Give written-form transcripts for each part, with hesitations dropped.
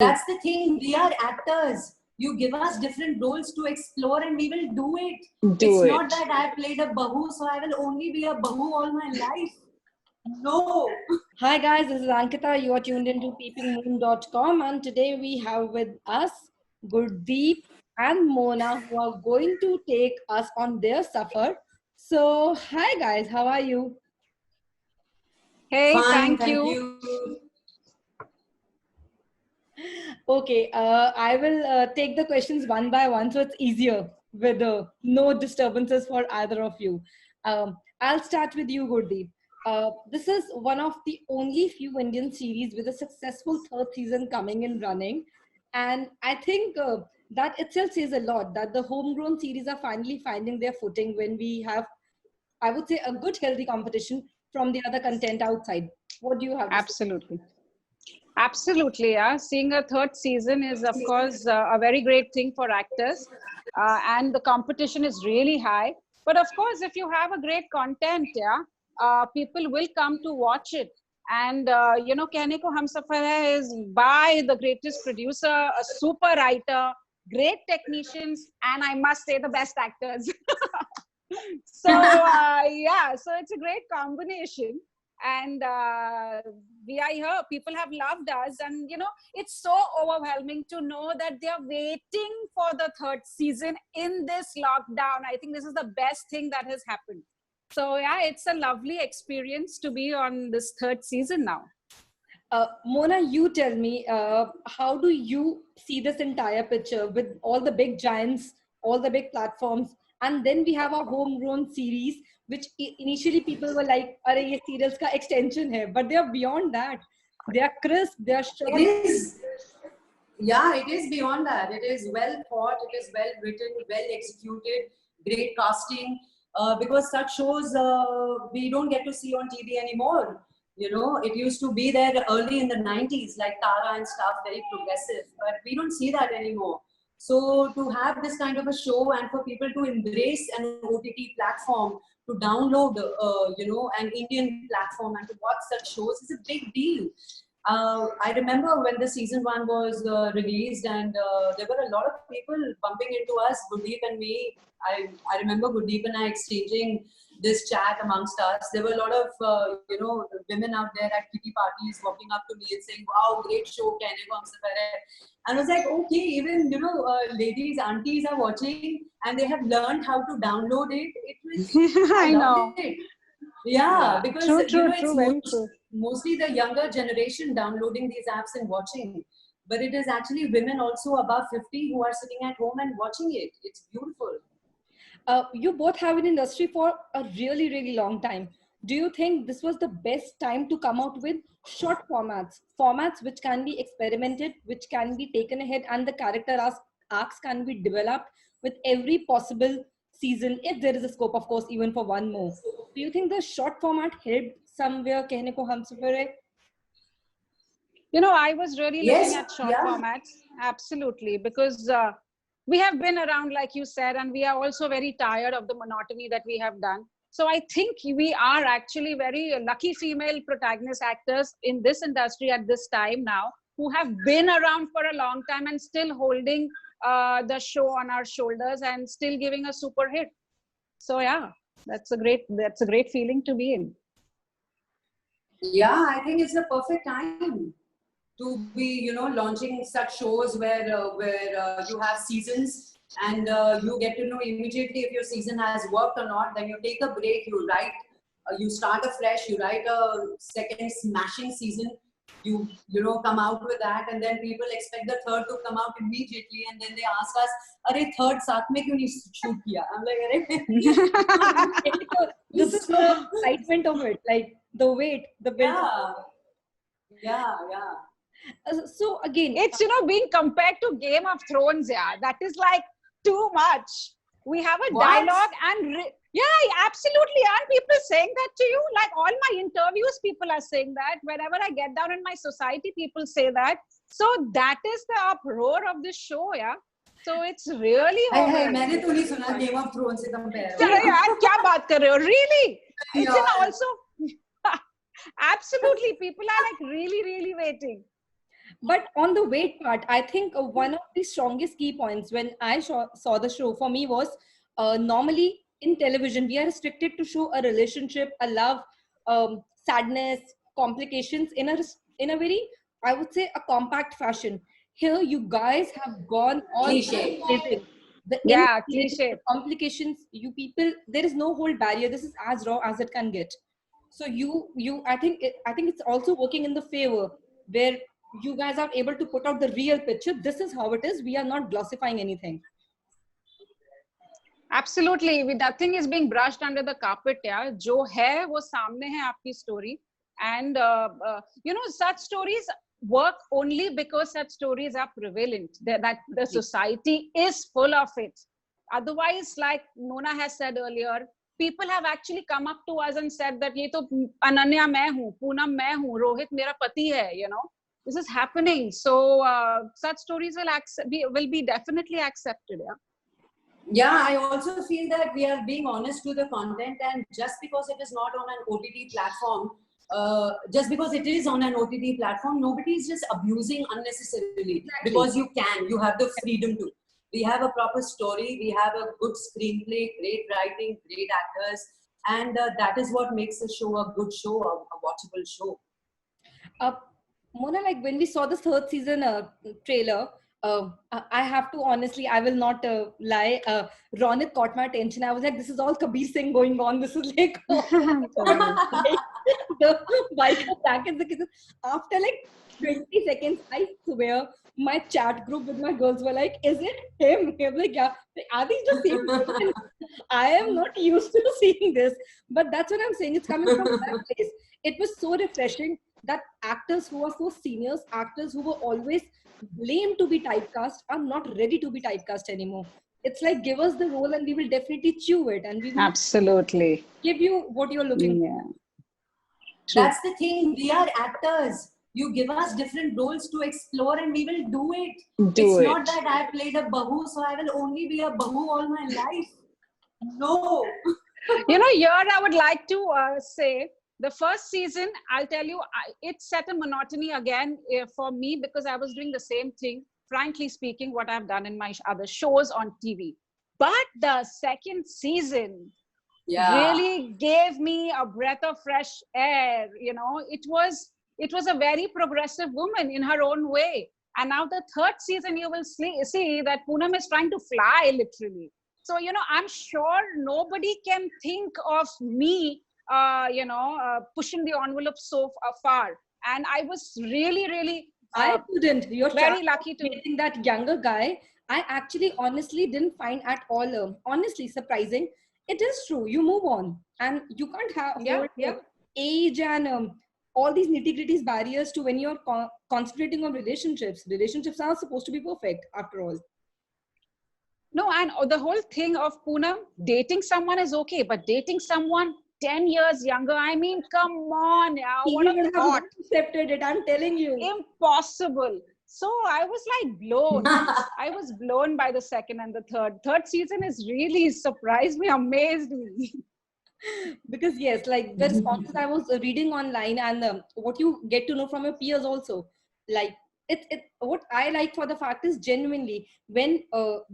That's the thing. We are actors. You give us different roles to explore and we will do it. It's not that I played a bahu, so I will only be a bahu all my life. No. Hi guys, this is Ankita. You are tuned into peepingmoon.com, and today we have with us Gurdeep and Mona, who are going to take us on their suffer. So, hi guys, how are you? Hey, Fine, thank you. Okay, I will take the questions one by one so it's easier with no disturbances for either of you. I'll start with you, Gurdeep. This is one of the only few Indian series with a successful third season coming and running. And I think that itself says a lot that the homegrown series are finally finding their footing when we have, I would say, a good, healthy competition from the other content outside. What do you have to say? Absolutely. Absolutely, yeah. Seeing a third season is, of course, a very great thing for actors. And the competition is really high. But of course, if you have a great content, yeah, people will come to watch it. And, Kehne Ko Hum Safar Hai is by the greatest producer, a super writer, great technicians, and I must say the best actors. So, so it's a great combination. And we are here, people have loved us, and it's so overwhelming to know that they are waiting for the third season in this lockdown. I think this is the best thing that has happened. So yeah, it's a lovely experience to be on this third season now. Mona, you tell me, how do you see this entire picture with all the big giants, all the big platforms, and then we have a homegrown series, which initially people were like, "Arey, ye serials ka extension hai," but they are beyond that. They are crisp, they are short. It is. Yeah, it is beyond that. It is well thought, it is well written, well executed, great casting. Because such shows we don't get to see on TV anymore. It used to be there early in the 90s, like Tara and stuff, very progressive, but we don't see that anymore. So to have this kind of a show and for people to embrace an OTT platform, to download, an Indian platform and to watch such shows is a big deal. I remember when the season 1 was released, and there were a lot of people bumping into us, Gurdeep and me. I remember Gurdeep and I exchanging this chat amongst us. There were a lot of women out there at kitty parties walking up to me and saying, "Wow, great show, Kehne Ko Hum Safar Hai." And I was like, okay, even ladies, aunties are watching and they have learned how to download it. It was I know. it. Yeah, because true. Mostly the younger generation downloading these apps and watching. But it is actually women also above 50 who are sitting at home and watching it. It's beautiful. You both have an industry for a really, really long time. Do you think this was the best time to come out with short formats which can be experimented, which can be taken ahead, and the character arcs can be developed with every possible season, if there is a scope, of course, even for one more? Do you think the short format helped somewhere Kehne Ko Hum Safar Hai? I was really looking at short formats. Absolutely. Because we have been around, like you said, and we are also very tired of the monotony that we have done. So I think we are actually very lucky female protagonist actors in this industry at this time now, who have been around for a long time and still holding the show on our shoulders and still giving a super hit. So yeah, that's a great feeling to be in. Yeah, I think it's the perfect time to be, launching such shows where you have seasons and you get to know immediately if your season has worked or not. Then you take a break, you write, you start afresh, you write a second smashing season, you come out with that, and then people expect the third to come out immediately, and then they ask us, "Arey, third saath mein kyun nahi shoot kiya?" I'm like, "Arey." This is the excitement of it, like the wait, the build. Yeah. So again, it's being compared to Game of Thrones. Yeah, that is like too much. We have a dialogue and absolutely. Aren't people saying that to you? Like all my interviews, people are saying that. Whenever I get down in my society, people say that. So that is the uproar of this show. Yeah. So it's really. मैंने तो नहीं सुना Game of Thrones से compare. यार क्या बात कर रहे हो? Really? It's also. Absolutely, people are like really, really waiting. But on the weight part, I think one of the strongest key points when I saw the show for me was normally in television, we are restricted to show a relationship, a love, sadness, complications in a very, I would say, a compact fashion. Here, you guys have gone all Cliche. amazing. The Yeah, intricacies, the cliche. complications, you people, there is no whole barrier. This is as raw as it can get. So I think it's also working in the favor where you guys are able to put out the real picture. This is how it is. We are not glossifying anything. Absolutely. Nothing is being brushed under the carpet. Yeah. जो है वो सामने है आपकी story. And, you know, such stories work only because such stories are prevalent, that the society is full of it. Otherwise, like Mona has said earlier, people have actually come up to us and said that ये तो Ananya मैं हूँ, Poonam मैं हूँ, Rohit मेरा पति है, you know. This is happening. So such stories will be definitely accepted. Yeah. Yeah, I also feel that we are being honest to the content, and just because it is not on an OTT platform, just because it is on an OTT platform, nobody is just abusing unnecessarily. Because you have the freedom to. We have a proper story, we have a good screenplay, great writing, great actors, and that is what makes a show a good show, a watchable show. Mona, like when we saw the third season trailer, I have to honestly, I will not lie. Ronit caught my attention. I was like, this is all Kabir Singh going on. This is like, the bike attack and the kisses. After like 20 seconds, I swear, my chat group with my girls were like, is it him? I'm like, yeah. Are these just same person? I am not used to seeing this. But that's what I'm saying. It's coming from that place. It was so refreshing that actors who are so seniors, actors who were always blamed to be typecast, are not ready to be typecast anymore. It's like, give us the role and we will definitely chew it and we will Absolutely give you what you're looking for. Yeah. That's the thing. We are actors. You give us different roles to explore and we will do it. It's not that I played a bahu, so I will only be a bahu all my life. No. You know, here I would like to say, the first season, I'll tell you, it set a monotony again for me because I was doing the same thing, frankly speaking, what I've done in my other shows on TV. But the second season really gave me a breath of fresh air. You know, it was a very progressive woman in her own way. And now the third season, you will see that Poonam is trying to fly literally. So, you know, I'm sure nobody can think of me pushing the envelope so far. And I was really I couldn't. You're very lucky to meeting that younger guy. I actually honestly didn't find at all honestly surprising. It is true. You move on and you can't have age and all these nitty-gritties barriers to when you're concentrating on relationships. Relationships are supposed to be perfect after all. No, and the whole thing of Poonam, dating someone is okay, but dating someone 10 years younger, I mean, come on, yeah, what a thought. Accepted it, I'm telling you. Impossible. So I was like blown. I was blown by the second and the third. Third season has really surprised me, amazed me. Because yes, like the responses I was reading online and what you get to know from your peers also, like what I like for the fact is genuinely when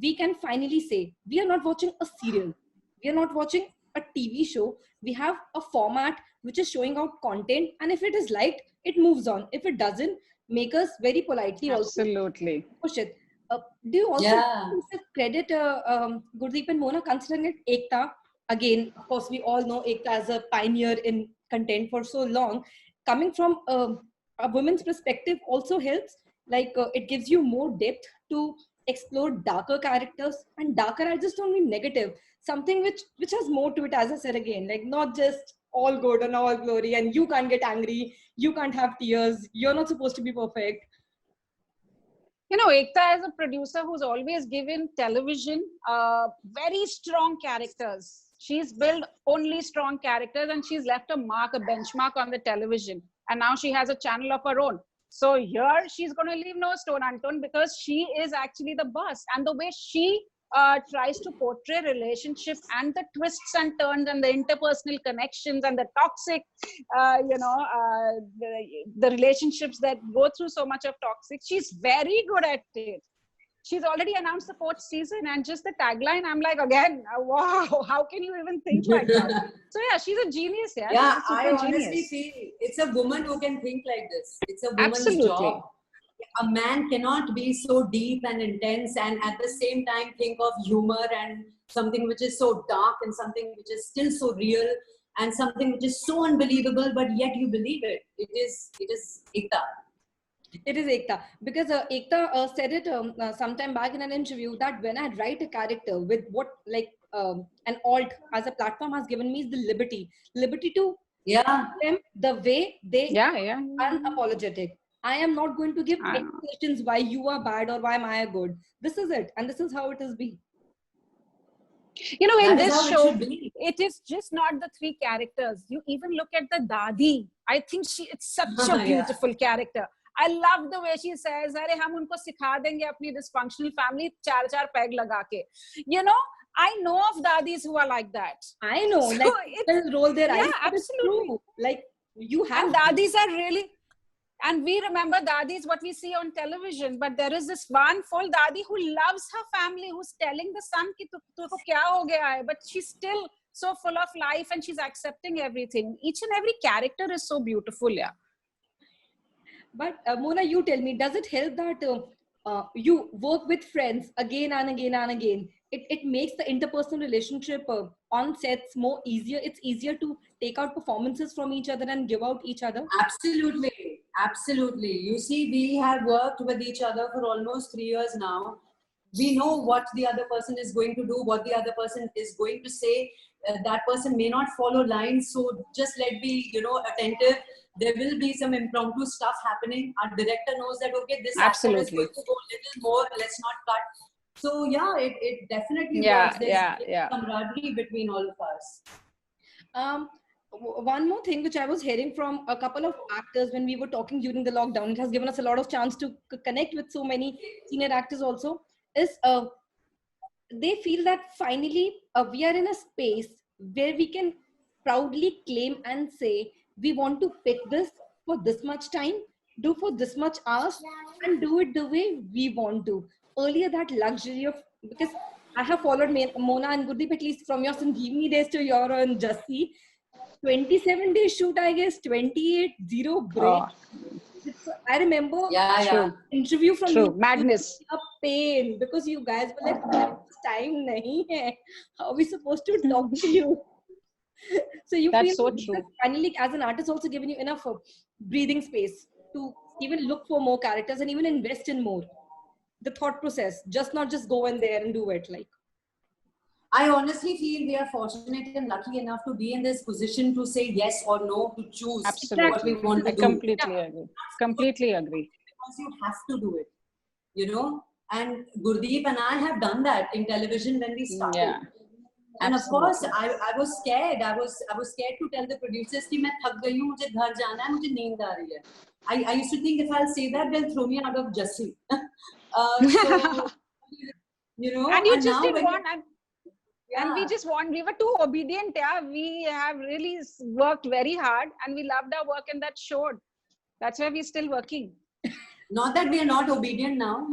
we can finally say we are not watching a serial, we are not watching a TV show, we have a format which is showing out content, and if it is liked, it moves on. If it doesn't, make us very politely absolutely also push it. Do you also credit Gurdeep and Mona considering it Ekta? Again, of course, we all know Ekta as a pioneer in content for so long. Coming from a woman's perspective also helps. Like it gives you more depth to explore darker characters, and darker I just don't mean negative. Something which has more to it, as I said again, like not just all good and all glory, and you can't get angry, you can't have tears, you're not supposed to be perfect. You know, Ekta is a producer who's always given television very strong characters. She's built only strong characters and she's left a mark, a benchmark on the television. And now she has a channel of her own. So here she's going to leave no stone unturned because she is actually the boss. And the way she tries to portray relationship and the twists and turns and the interpersonal connections and the toxic, the relationships that go through so much of toxic. She's very good at it. She's already announced the 4th season, and just the tagline, I'm like, again, wow, how can you even think like that? So yeah, she's a genius. Yeah, Yeah, she's a I super honestly genius. feel it's a woman who can think like this. It's a woman's Absolutely. job. A man cannot be so deep and intense and at the same time think of humor and something which is so dark and something which is still so real and something which is so unbelievable, but yet you believe it. It is Ekta. It is Ekta, because Ekta said it sometime back in an interview that when I write a character with what an alt as a platform has given me is the liberty to Yeah. them the way they Yeah. unapologetic. I am not going to give I know. explanations why you are bad or why am I good. This is it, and this is how it is be. You know, in That is this how it show, should be. it is just not the 3 characters. You even look at the Dadi. I think it's such a Yeah. beautiful character. I love the way she says, "Arey, hum unko sikha denge apni dysfunctional family 4 peg laga ke." You know, I know of Dadis who are like that. I know, So like it's- people roll their eyes. yeah, but it's absolutely. true. Like you have And Dadis are really, and we remember Dadis, what we see on television, but there is this one full Dadi who loves her family, who's telling the son ki tuko kya ho gaya hai, but she's still so full of life and she's accepting everything. Each and every character is so beautiful. Yeah. But Mona, you tell me, does it help that you work with friends again and again and again? It makes the interpersonal relationship on sets more easier. It's easier to take out performances from each other and give out each other. Absolutely. You see, we have worked with each other for almost 3 years now. We know what the other person is going to do, what the other person is going to say. That person may not follow lines, so just let be, attentive. There will be some impromptu stuff happening. Our director knows that, okay, this actor is Absolutely. going to go a little more, let's not cut. So yeah, it definitely Yeah, works. There's yeah. camaraderie between all of us. One more thing which I was hearing from a couple of actors when we were talking during the lockdown, it has given us a lot of chance to connect with so many senior actors also, is they feel that finally we are in a space where we can proudly claim and say we want to pick this for this much time, do for this much hours, and do it the way we want to. Earlier, that luxury of, because I have followed Mona and Gurdeep at least from your Sanjeevani days to your and Jassi. 27 days shoot, I guess, 28, 0 break. Oh, I remember Yeah. interview from true. you. Madness. A pain because you guys were like, time nahi hai. How are we supposed to talk to you? So you That's feel so this true. has finally, as an artist, also given you enough breathing space to even look for more characters and even invest in more. The thought process, not just go in there and do it. Like, I honestly feel we are fortunate and lucky enough to be in this position to say yes or no, to choose what we Absolutely. want to I do. completely agree. Completely agree. Because you have to do it, And Gurdeep and I have done that in television when we started. Yeah. And of course, Absolutely. I was scared. I was scared to tell the producers कि मैं थक गई हूँ, मुझे घर जाना है, मुझे नींद आ रही है. I used to think if I'll say that, they'll throw me out of Jassi. So, And you just now didn't when want, and we were too obedient. Yeah, we have really worked very hard and we loved our work and that showed. That's why we're still working. Not that we are not obedient now.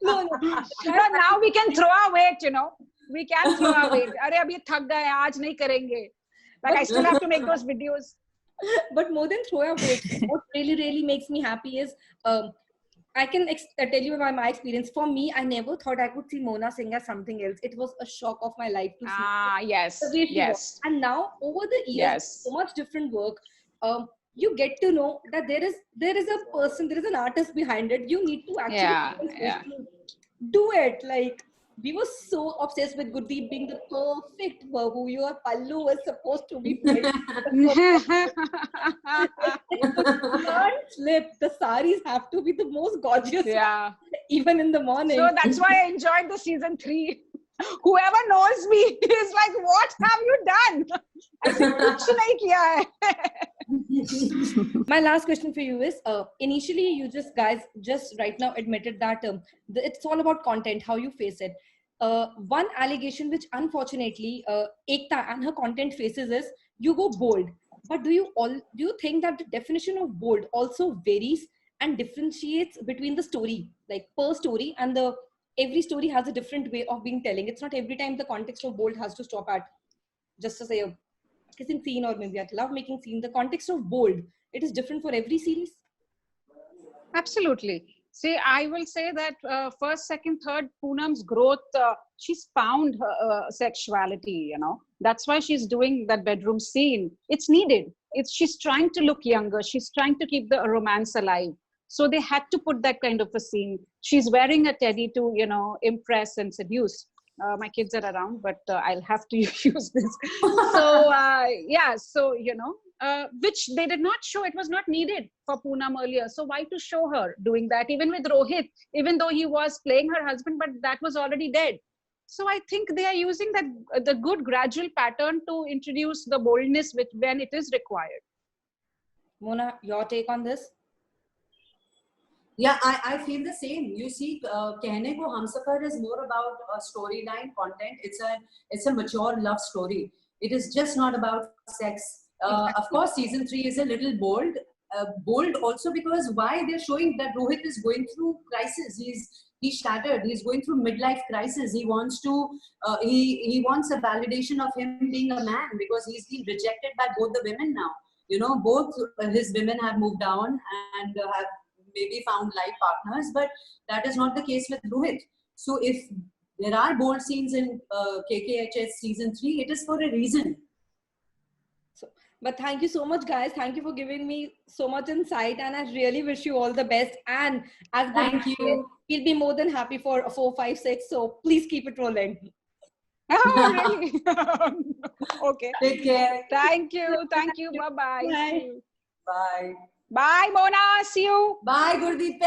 no. But now we can throw our weight, We can throw our weight. Arey, abhi thak gaye, aaj nahi karenge. Like I still have to make those videos. But more than throw away, what really makes me happy is I can tell you about my experience. For me, I never thought I could see Mona sing as something else. It was a shock of my life to see her, Yes, the way she yes. was. And now, over the years, Yes. so much different work, you get to know that there is a person, there is an artist behind it. You need to actually do it. Like, we were so obsessed with Gurdeep being the perfect Babu. Your pallu was supposed to be it can't slip. The saris have to be the most gorgeous, Yeah. even in the morning. So that's why I enjoyed the season 3. Whoever knows me is like, what have you done? ऐसे कुछ नहीं किया है. My last question for you is, initially you just right now admitted that it's all about content, how you face it. One allegation which unfortunately Ekta and her content faces is you go bold. But do you think that the definition of bold also varies and differentiates between the story, like per story, and every story has a different way of being telling. It's not every time the context of bold has to stop at just to say a kissing scene or maybe at love making scene. The context of bold, it is different for every series. Absolutely. See, I will say that first, second, third, Poonam's growth, she's found her sexuality, you know. That's why she's doing that bedroom scene. It's needed. She's trying to look younger. She's trying to keep the romance alive. So they had to put that kind of a scene. She's wearing a teddy to, you know, impress and seduce. My kids are around, but I'll have to use this. So, yeah, so, you know, which they did not show. It was not needed for Poonam earlier. So why to show her doing that? Even with Rohit, even though he was playing her husband, but that was already dead. So I think they are using that the good gradual pattern to introduce the boldness when it is required. Mona, your take on this? Yeah, I feel the same. You see, Kehne Ko Humsafar is more about a storyline content. It's a mature love story. It is just not about sex. Of course, season 3 is a little bold. Bold also because why they're showing that Rohit is going through crisis. He's shattered. He's going through midlife crisis. He wants to he wants a validation of him being a man because he's been rejected by both the women now. You know, both his women have moved on and have maybe found life partners, but that is not the case with Rohit. So if there are bold scenes in KKHS season 3, it is for a reason. But thank you so much, guys. Thank you for giving me so much insight, and I really wish you all the best. And as Thank you. We'll be more than happy for a 4, 5, 6. So please keep it rolling. Oh, really? Okay. Take care. Thank you. Thank you. Bye-bye. Bye. Bye. Bye, Mona. See you. Bye, Gurdeep.